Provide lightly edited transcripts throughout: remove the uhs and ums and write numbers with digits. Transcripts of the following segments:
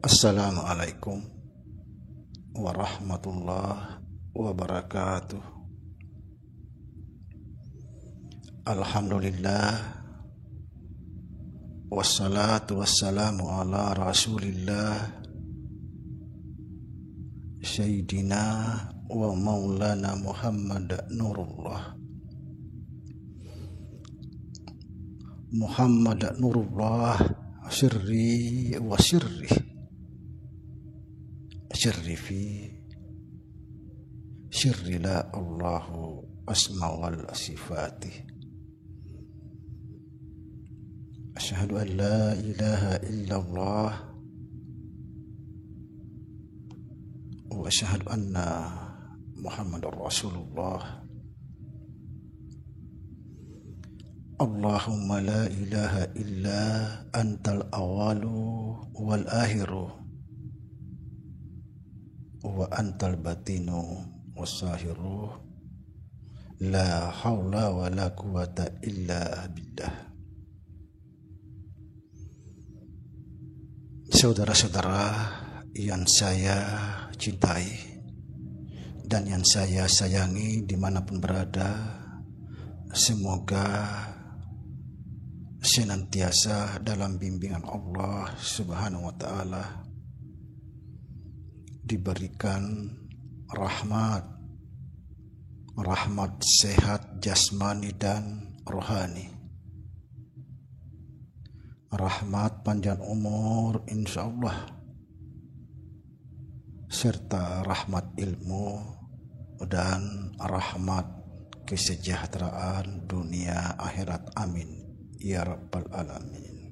Assalamualaikum warahmatullahi wabarakatuh. Alhamdulillah, wassalatu wassalamu ala rasulillah Sayyidina wa maulana Muhammad Nurullah sirri wa sirri fi sirri la Allahu asma wal sifati. Asyhadu an la ilaha illallah wa asyhadu anna Muhammadar Rasulullah. Allahumma la ilaha illa antal awalu wal akhiru wa antal batinu wasahiru, la haula wa la quwata illa billah. Saudara-saudara yang saya cintai dan yang saya sayangi dimanapun berada, semoga senantiasa dalam bimbingan Allah Subhanahu wa ta'ala, diberikan rahmat sehat jasmani dan rohani, rahmat panjang umur insyaallah, serta rahmat ilmu dan rahmat kesejahteraan dunia akhirat, amin ya rabbal alamin.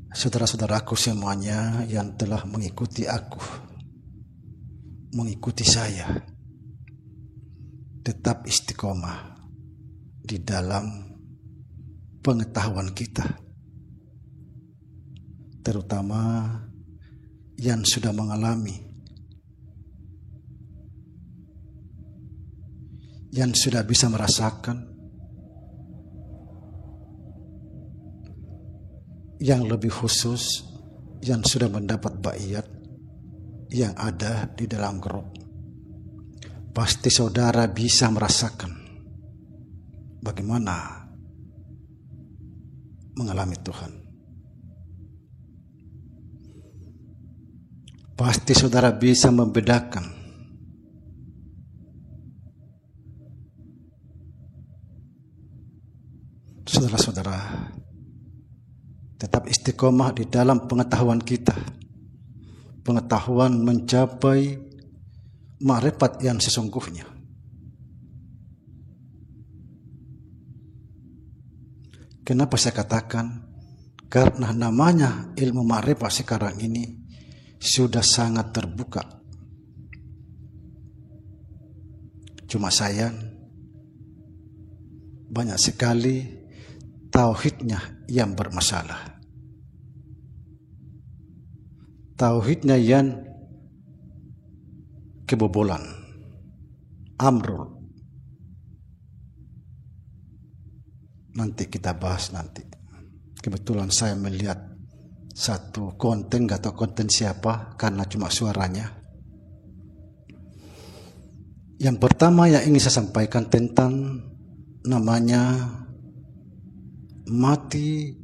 Saudara-saudaraku semuanya yang telah mengikuti saya, tetap istiqomah di dalam pengetahuan kita, terutama yang sudah mengalami, yang sudah bisa merasakan, yang lebih khusus yang sudah mendapat baiat yang ada di dalam grup. Pasti saudara bisa merasakan bagaimana mengalami Tuhan. Pasti saudara bisa membedakan saudara-saudara. Tetap istiqomah di dalam pengetahuan kita, pengetahuan mencapai ma'rifat yang sesungguhnya. Kenapa saya katakan? Karena namanya ilmu ma'rifat sekarang ini sudah sangat terbuka. Cuma sayang, banyak sekali tauhidnya yang bermasalah, tauhidnya yang kebobolan, amrul. Nanti kita bahas nanti. Kebetulan saya melihat satu konten, gak tahu konten siapa karena cuma suaranya. Yang pertama yang ingin saya sampaikan tentang namanya mati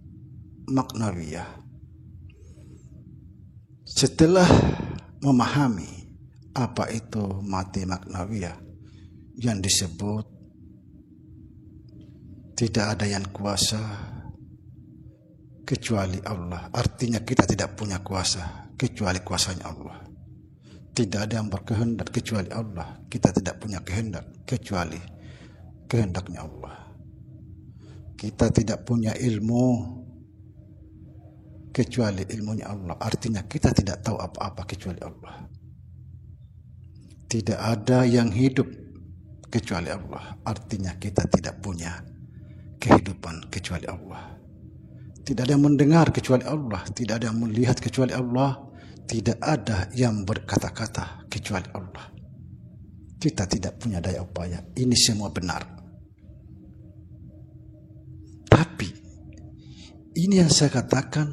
maknawiyah. Setelah memahami apa itu mati maknawiyah, yang disebut tidak ada yang kuasa kecuali Allah. Artinya kita tidak punya kuasa kecuali kuasanya Allah. Tidak ada yang berkehendak kecuali Allah. Kita tidak punya kehendak kecuali kehendaknya Allah. Kita tidak punya ilmu kecuali ilmunya Allah. Artinya kita tidak tahu apa-apa kecuali Allah. Tidak ada yang hidup kecuali Allah. Artinya kita tidak punya kehidupan kecuali Allah. Tidak ada yang mendengar kecuali Allah. Tidak ada yang melihat kecuali Allah. Tidak ada yang berkata-kata kecuali Allah. Kita tidak punya daya upaya. Ini semua benar. Tapi ini yang saya katakan,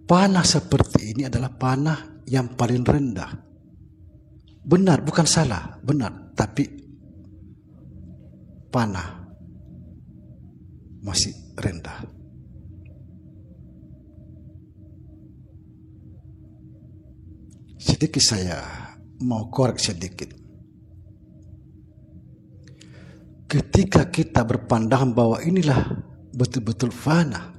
Panah seperti ini adalah panah yang paling rendah. Benar, bukan salah, benar. Tapi panah masih rendah. Sedikit saya mau korek sedikit. Ketika kita berpandangan bahwa inilah betul-betul fana,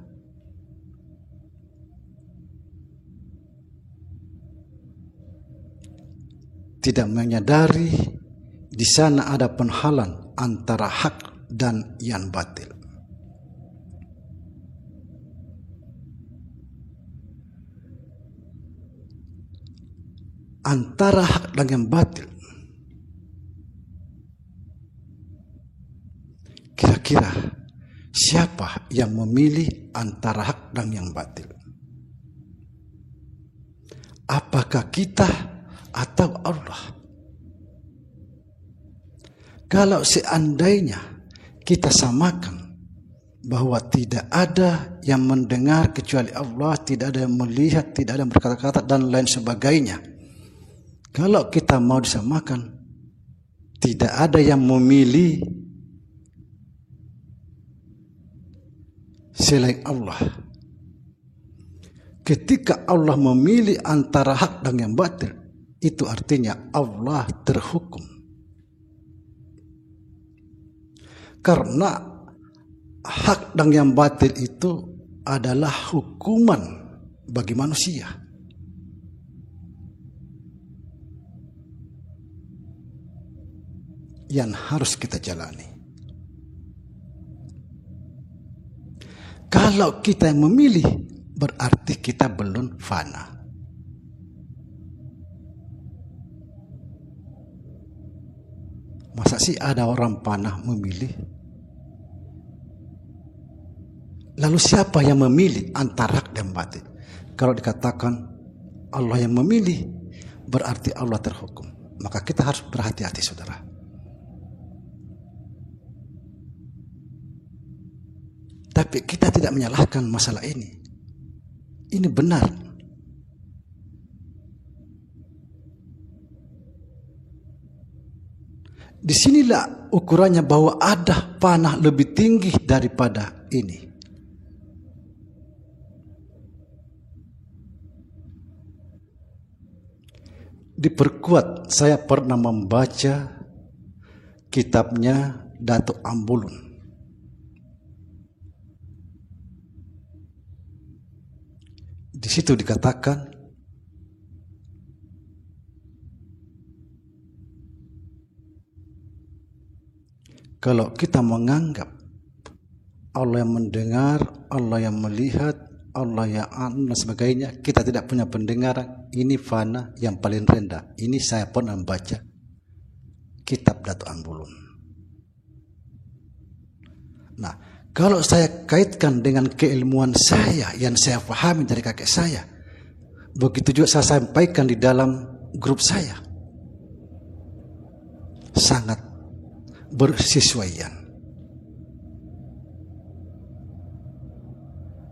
tidak menyadari di sana ada penghalang antara hak dan yang batil. Antara hak dan yang batil. Kira-kira siapa yang memilih antara hak dan yang batil? Apakah kita atau Allah? Kalau seandainya kita samakan bahwa tidak ada yang mendengar kecuali Allah, tidak ada yang melihat, tidak ada yang berkata-kata dan lain sebagainya. Kalau kita mau disamakan, tidak ada yang memilih selain Allah. Ketika Allah memilih antara hak dan yang batil, itu artinya Allah terhukum. Karena hak dan yang batil itu adalah hukuman bagi manusia. Yang harus kita jalani. Kalau kita yang memilih, berarti kita belum fana. Masa sih ada orang panah memilih? Lalu siapa yang memilih antara hak dan batil? Kalau dikatakan Allah yang memilih, berarti Allah terhukum. Maka kita harus berhati-hati, saudara. Tapi kita tidak menyalahkan masalah ini. Ini benar. Disinilah ukurannya bahwa ada panah lebih tinggi daripada ini. Diperkuat, saya pernah membaca kitabnya Datuk Ambulun. Di situ dikatakan kalau kita menganggap Allah yang mendengar, Allah yang melihat, Allah yang dan sebagainya, kita tidak punya pendengaran, ini fana yang paling rendah. Ini saya pernah membaca kitab Datuk Ambulun. Nah, kalau saya kaitkan dengan keilmuan saya yang saya pahami dari kakek saya, begitu juga saya sampaikan di dalam grup saya, sangat bersesuaian.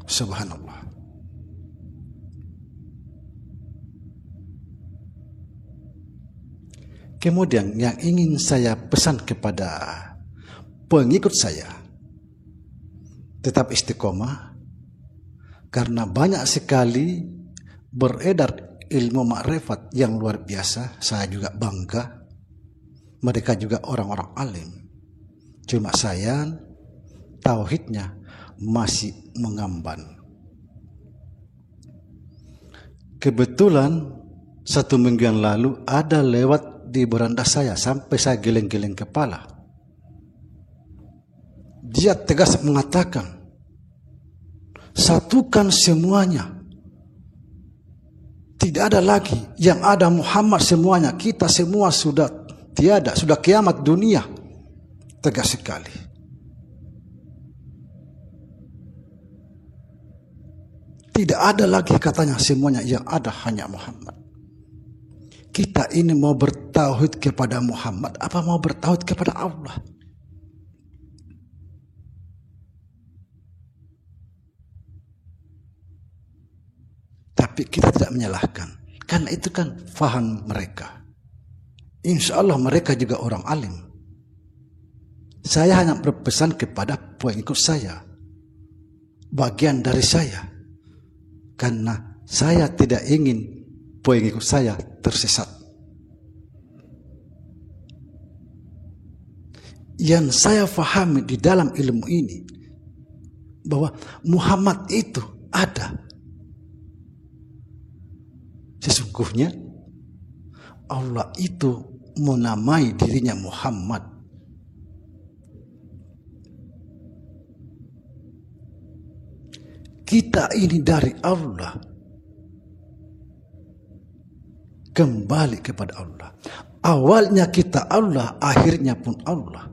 Subhanallah. Kemudian yang ingin saya pesan kepada pengikut saya, tetap istiqomah, karena banyak sekali beredar ilmu makrifat yang luar biasa. Saya juga bangga, mereka juga orang-orang alim. Cuma saya tauhidnya masih mengamban. Kebetulan 1 minggu yang lalu ada lewat di beranda saya, sampai saya geleng-geleng kepala. Dia tegas mengatakan, satukan semuanya. Tidak ada lagi, yang ada Muhammad semuanya. Kita semua sudah tiada, sudah kiamat dunia. Tegas sekali. Tidak ada lagi katanya semuanya, yang ada hanya Muhammad. Kita ini mau bertauhid kepada Muhammad, apa mau bertauhid kepada Allah? Tapi kita tidak menyalahkan, karena itu kan faham mereka. Insya Allah mereka juga orang alim. Saya hanya berpesan kepada pengikut saya, bagian dari saya, karena saya tidak ingin pengikut saya tersesat. Yang saya fahami di dalam ilmu ini, bahwa Muhammad itu ada. Sesungguhnya Allah itu menamai dirinya Muhammad. Kita ini dari Allah, kembali kepada Allah. Awalnya kita Allah, akhirnya pun Allah.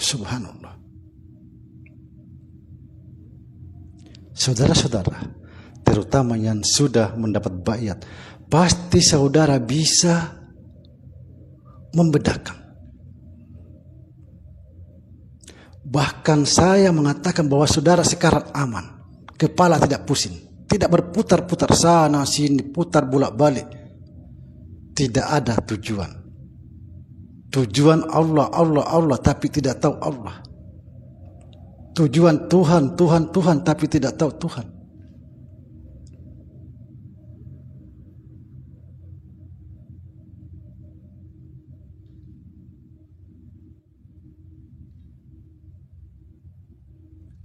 Subhanallah. Saudara-saudara, terutama yang sudah mendapat baiat, pasti saudara bisa membedakan. Bahkan saya mengatakan bahwa saudara sekarang aman, kepala tidak pusing, tidak berputar-putar sana sini, putar bolak-balik. Tidak ada tujuan. Tujuan Allah, Allah, Allah, tapi tidak tahu Allah. Tujuan Tuhan, Tuhan, Tuhan, tapi tidak tahu Tuhan.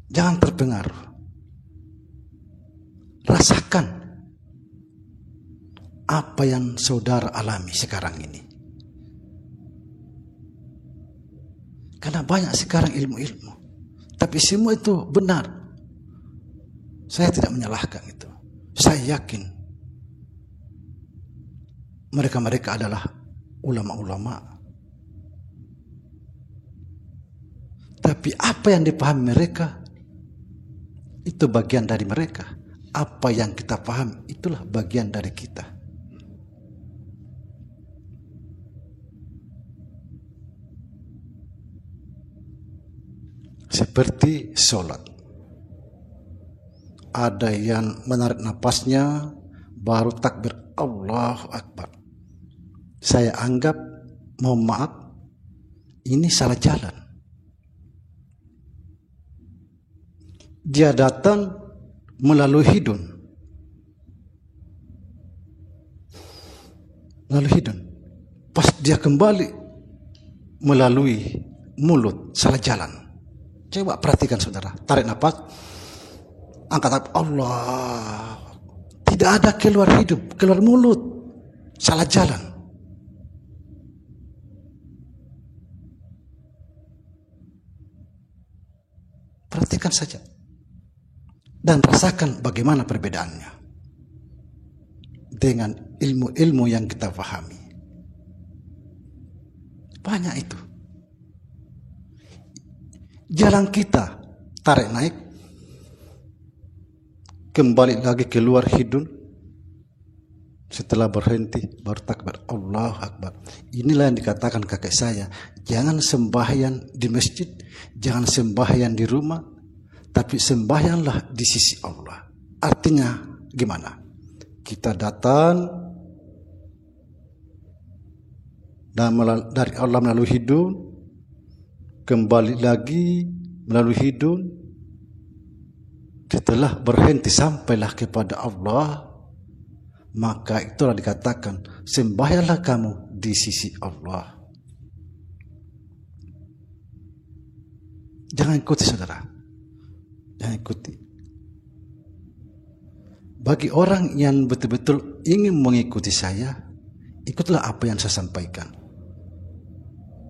Jangan terpengaruh. Rasakan apa yang saudara alami sekarang ini. Karena banyak sekarang ilmu-ilmu, tapi semua itu benar. Saya tidak menyalahkan itu. Saya yakin mereka-mereka adalah ulama-ulama. Tapi apa yang dipahami mereka, itu bagian dari mereka. Apa yang kita paham, itulah bagian dari kita. Seperti sholat. Ada yang menarik napasnya, baru takbir Allahu Akbar. Saya anggap, mohon maaf, ini salah jalan. Dia datang melalui hidung. Melalui hidung. Pas dia kembali melalui mulut, salah jalan. Coba perhatikan saudara, tarik nafas, angkat nafas, Allah. Tidak ada keluar hidung, keluar mulut, salah jalan. Perhatikan saja. Dan rasakan bagaimana perbedaannya dengan ilmu-ilmu yang kita pahami. Banyak itu. Jalan kita tarik naik, kembali lagi keluar hidung, setelah berhenti baru takbir Allahu Akbar. Inilah yang dikatakan kakek saya, jangan sembahyang di masjid, jangan sembahyang di rumah, tapi sembahyanglah di sisi Allah. Artinya gimana? Kita datang dan dari Allah melalui hidung, kembali lagi melalui hidung, setelah berhenti sampailah kepada Allah, maka itulah dikatakan sembahyanglah kamu di sisi Allah. Jangan ikuti saudara, jangan ikuti. Bagi orang yang betul-betul ingin mengikuti saya, ikutlah apa yang saya sampaikan.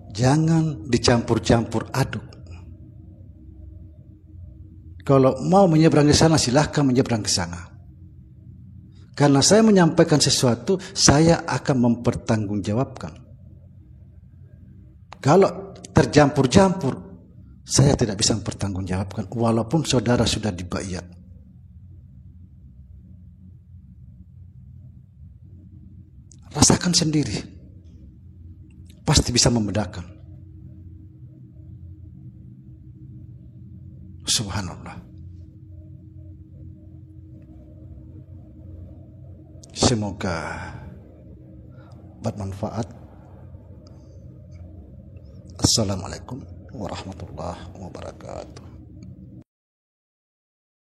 Jangan dicampur-campur aduk. Kalau mau menyeberang ke sana, silahkan menyeberang ke sana. Karena saya menyampaikan sesuatu, saya akan mempertanggungjawabkan. Kalau tercampur-campur, saya tidak bisa mempertanggungjawabkan, walaupun saudara sudah dibayat. Rasakan sendiri, pasti bisa membedakan. Subhanallah. Semoga bermanfaat. Assalamualaikum warahmatullahi wabarakatuh.